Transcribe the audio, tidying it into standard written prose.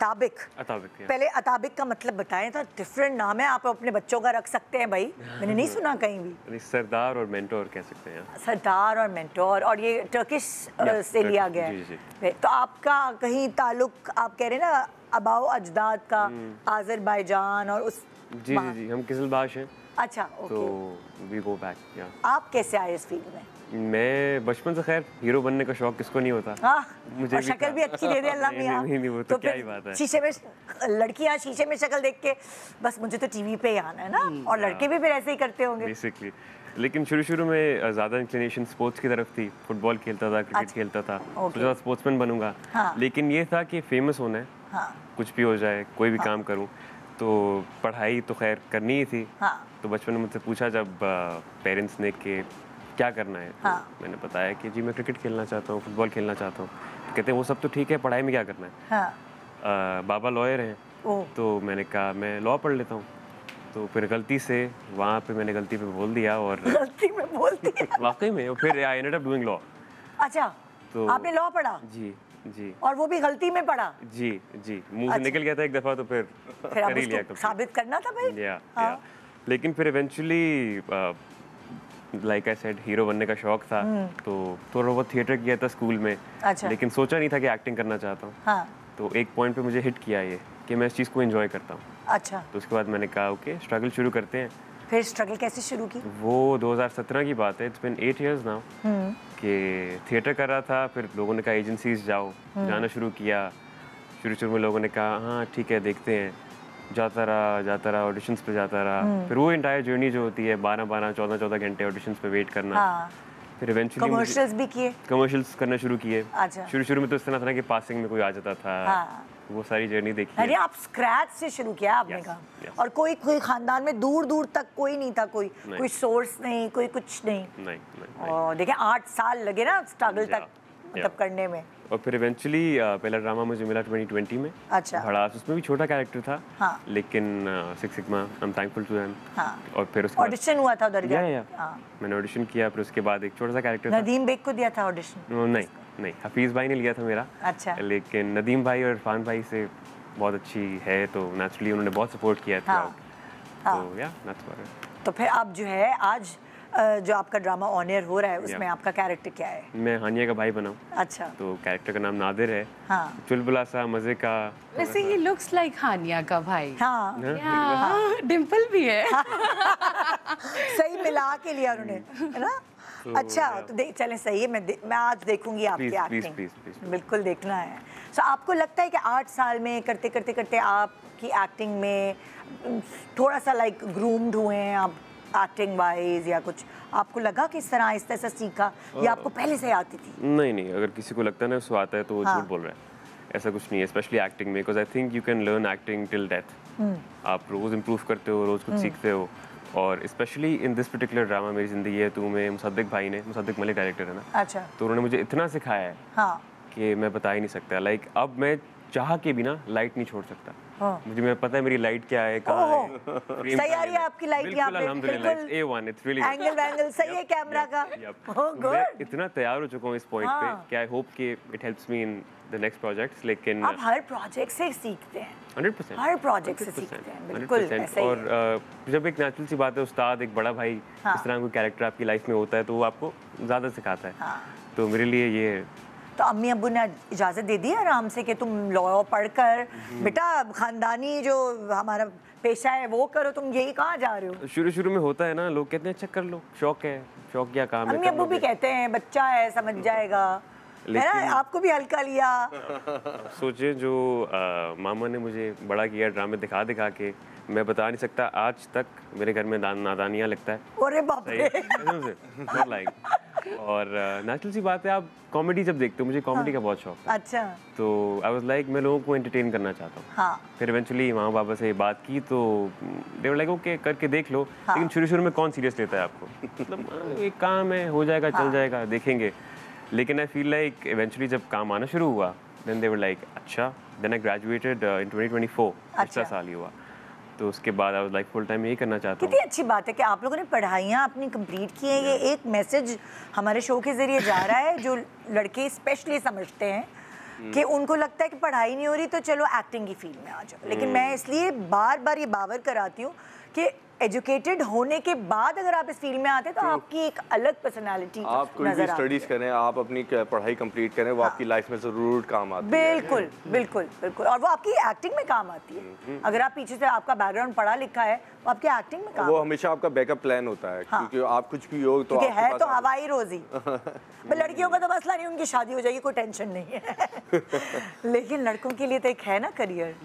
अताबिक। पहले अताबिक का मतलब बताएं, था डिफरेंट नाम है, आप अपने बच्चों का रख सकते हैं भाई, मैंने नहीं सुना कहीं भी। सरदार और मेंटोर कह सकते हैं। सरदार और मेंटोर, और ये टर्किश से लिया गया है। तो आपका कहीं ताल्लुक, आप कह रहे हैं ना अबाओ अजदाद का, आज़रबाईजान और उस जी, हम किजलबाश हैं। अच्छा, ओके। तो वी गो बैक, या। आप कैसे आए इस फील्ड में? मैं बचपन से, खैर हीरो बनने का शौक किसको नहीं होता। मुझे और शक्ल भी अच्छी दे दे अल्लाह मियां। नहीं, वो तो क्या ही बात है। शीशे में लड़कियां शीशे में शक्ल देख के बस मुझे तो टीवी पे ही आना है ना, और लड़के भी फिर ऐसे ही करते होंगे बेसिकली। लेकिन शुरू में ज़्यादा इंक्लिनेशन स्पोर्ट्स की तरफ थी, फुटबॉल खेलता था, क्रिकेट खेलता था, सोचा स्पोर्ट्समैन बनूंगा। लेकिन ये था कि फेमस होना है, कुछ भी हो जाए, कोई भी काम करूँ। तो पढ़ाई तो खैर करनी ही थी। तो बचपन में मुझसे पूछा जब पेरेंट्स ने कि क्या करना है, तो मैंने बताया कि जी मैं क्रिकेट खेलना चाहता हूँ, फुटबॉल खेलना चाहता हूँ। तो कहते हैं वो सब तो ठीक है, पढ़ाई में क्या करना है? बाबा लॉयर हैं, तो मैंने कहा मैं लॉ पढ़ लेता हूँ। तो फिर गलती से वहाँ पे मैंने गलती पे बोल दिया, और गलती में बोल दिया वाकई में, और फिर I ended up doing law. अच्छा, तो आपने लॉ पढ़ा? जी। और वो भी गलती में पढ़ा? जी, मुंह से निकल गया था एक दफा, तो फिर कर ही लिया। साबित करना था भाई। या। लेकिन फिर eventually like I said, hero बनने का शौक था, तो थोड़ा बहुत थिएटर किया था स्कूल में। अच्छा। लेकिन सोचा नहीं था कि एक्टिंग करना चाहता हूँ। तो एक पॉइंट पे मुझे हिट किया ये कि मैं इस चीज़ को एंजॉय करता हूँ। अच्छा। तो उसके बाद मैंने कहा ओके, स्ट्रगल शुरू करते हैं। फिर स्ट्रगल कैसे शुरू की? वो 2017 की बात है, इट्स बीन 8 इयर्स नाउ, कि थिएटर कर रहा था। फिर लोगों ने कहा एजेंसीज जाओ, जाना शुरू किया। शुरू में लोगों ने कहा हाँ ठीक है देखते हैं, जाता रहा ऑडिशंस पे जाता रहा। फिर वो एंटायर जर्नी जो होती है 12-12, 14-14 घंटे ऑडिशंस पे वेट करना। फिर इवेंचुअली कमर्शियल्स भी किए, कमर्शियल्स करना शुरू किए। अच्छा। शुरू में तो इस तरह था ना कि पासिंग में कोई आ जाता था। वो सारी जर्नी देखी। अरे आप स्क्रैच से शुरू किया आपने कहा। और कोई खानदान में दूर तक कोई नहीं था, कोई सोर्स नहीं, कोई कुछ नहीं। और देखें 8 साल लगे ना स्ट्रगल तक मतलब करने में। और फिर इवेंचुअली पहला ड्रामा मुझे मिला 2020 में। अच्छा। भड़ास, उसमें भी छोटा कैरेक्टर था। लेकिन six sigma, I am thankful to them. और फिर उसके ऑडिशन हुआ था उधर? मैंने ऑडिशन किया, फिर उसके बाद एक छोटा सा कैरेक्टर नदीम बेग को दिया था ऑडिशन? नहीं, हफीज़ भाई ने लिया था मेरा। अच्छा। लेकिन नदीम भाई और इरफान भाई से बहुत अच्छी है, तो नेचुरली उन्होंने बहुत सपोर्ट किया था। तो या दैट्स व्हाट। तो फिर अब जो है आज जो आपका ड्रामा ऑन एयर हो रहा है उसमें आपका कैरेक्टर क्या है? मैं हानिया का भाई बना हूँ। अच्छा। तो कैरेक्टर का नाम नादिर है। चुलबुला सा, मजे का। वैसे ही लुक्स लाइक हानिया का भाई। डिम्पल भी है। सही मिला के लिया उन्होंने, है ना? अच्छा, तो चलें सही है, मैं आज देखूंगी आपकी एक्टिंग। बिल्कुल देखना है। सो आपको लगता है कि 8 साल में करते आपकी एक्टिंग में थोड़ा सा लाइक ग्रूम्ड हुए हैं आप एक्टिंग वाइज, या कुछ आपको लगा कि इस तरह आहिस्ता आहिस्ता सीखा, या आपको पहले से आती थी? नहीं, अगर किसी को लगता है ना उसको आता है तो वो झूठ बोल रहा है। ऐसा कुछ नहीं है, स्पेशली एक्टिंग में, because I think you can learn acting till death. आप रोज इम्प्रूव करते हो, रोज कुछ सीखते हो। और specially in this particular drama मेरी जिंदगी है तू में, मुसद्दिक भाई ने, मुसद्दिक मलिक डायरेक्टर है ना। अच्छा। तो उन्होंने मुझे इतना सिखाया है कि मैं बता ही नहीं सकता। लाइक अब मैं चाह के भी ना लाइट नहीं छोड़ सकता। मुझे पता है मेरी लाइट क्या है, कहाँ है। सही आ रही है आपकी लाइट यहाँ पे? अल्हम्दुलिल्लाह, A1, it's really good. Angle सही है कैमरा का। मैं इतना तैयार हो चुका हूँ इस पॉइंट पे कि आई होप कि it helps me in the next projects. लेकिन आप हर प्रोजेक्ट से सीखते हैं? 100%, हर प्रोजेक्ट से सीखते हैं, बिल्कुल ऐसे ही। और जब एक नेचुरल सी बात है, उस्ताद, एक बड़ा भाई, इस तरह कोई कैरेक्टर आपकी लाइफ में होता है तो वो आपको ज़्यादा सिखाता है। तो मेरे लिए ये। तो अम्मी अब्बू ने इजाज़त दे दी आराम से कि तुम लॉ पढ़कर बेटा खानदानी जो हमारा पेशा है वो करो, तुम यही कहाँ जा रहे हो? शुरू में होता है ना, लोग कहते हैं अच्छा कर लो, शौक है, शौक क्या काम है। अम्मी अब्बू भी कहते हैं बच्चा है समझ जाएगा, है ना? आपको भी हल्का लिया। सोचे जो मामा ने मुझे बड़ा किया ड्रामे दिखा के, मैं बता नहीं सकता आज तक मेरे घर में नादानियाँ लगता है। अरे बाप रे। और नेचुरल सी बात है, आप कॉमेडी जब देखते हो, मुझे कॉमेडी का बहुत शौक है। अच्छा। तो आई वाज लाइक मैं लोगों को एंटरटेन करना चाहता हूँ। फिर इवेंचुअली मामा बाबा से बात की तो दे वर लाइक ओके करके देख लो। लेकिन शुरू में कौन सीरियस लेता है आपको? मतलब एक काम है, हो जाएगा, चल जाएगा, देखेंगे। लेकिन आई फील लाइक इवेंचुअली जब काम आना शुरू हुआ, देन दे वर लाइक अच्छा। देन आई ग्रेजुएटेड इन 2024, पिछला साल ही हुआ। तो उसके बाद I was like full time यही करना चाहता हूँ। कितनी अच्छी बात है कि आप लोगों ने पढ़ाइयाँ अपनी कंप्लीट की हैं। ये एक मैसेज हमारे शो के जरिए जा रहा है जो लड़के स्पेशली समझते हैं कि उनको लगता है कि पढ़ाई नहीं हो रही तो चलो एक्टिंग की फील्ड में आ जाओ। लेकिन मैं इसलिए बार बार ये बावर कराती हूँ कि एजुकेटेड होने के बाद अगर आप इस फील्ड में आते हैं तो आपकी एक अलग पर्सनालिटी आप कोई भी स्टडीज करें, आप अपनी पढ़ाई कंप्लीट करें, वो आपकी लाइफ में जरूर काम आती है। बिल्कुल बिल्कुल बिल्कुल, और वो आपकी एक्टिंग में काम आती है। अगर आप पीछे से आपका बैकग्राउंड पढ़ा लिखा है वो आपकी एक्टिंग में काम, वो हमेशा आपका बैकअप प्लान होता है। क्योंकि आप कुछ भी हो तो है तो हवाई रोजी। लड़कियों का तो मसला नहीं, उनकी शादी हो जाएगी, कोई टेंशन नहीं है। लेकिन लड़कों के लिए तो एक है ना करियर।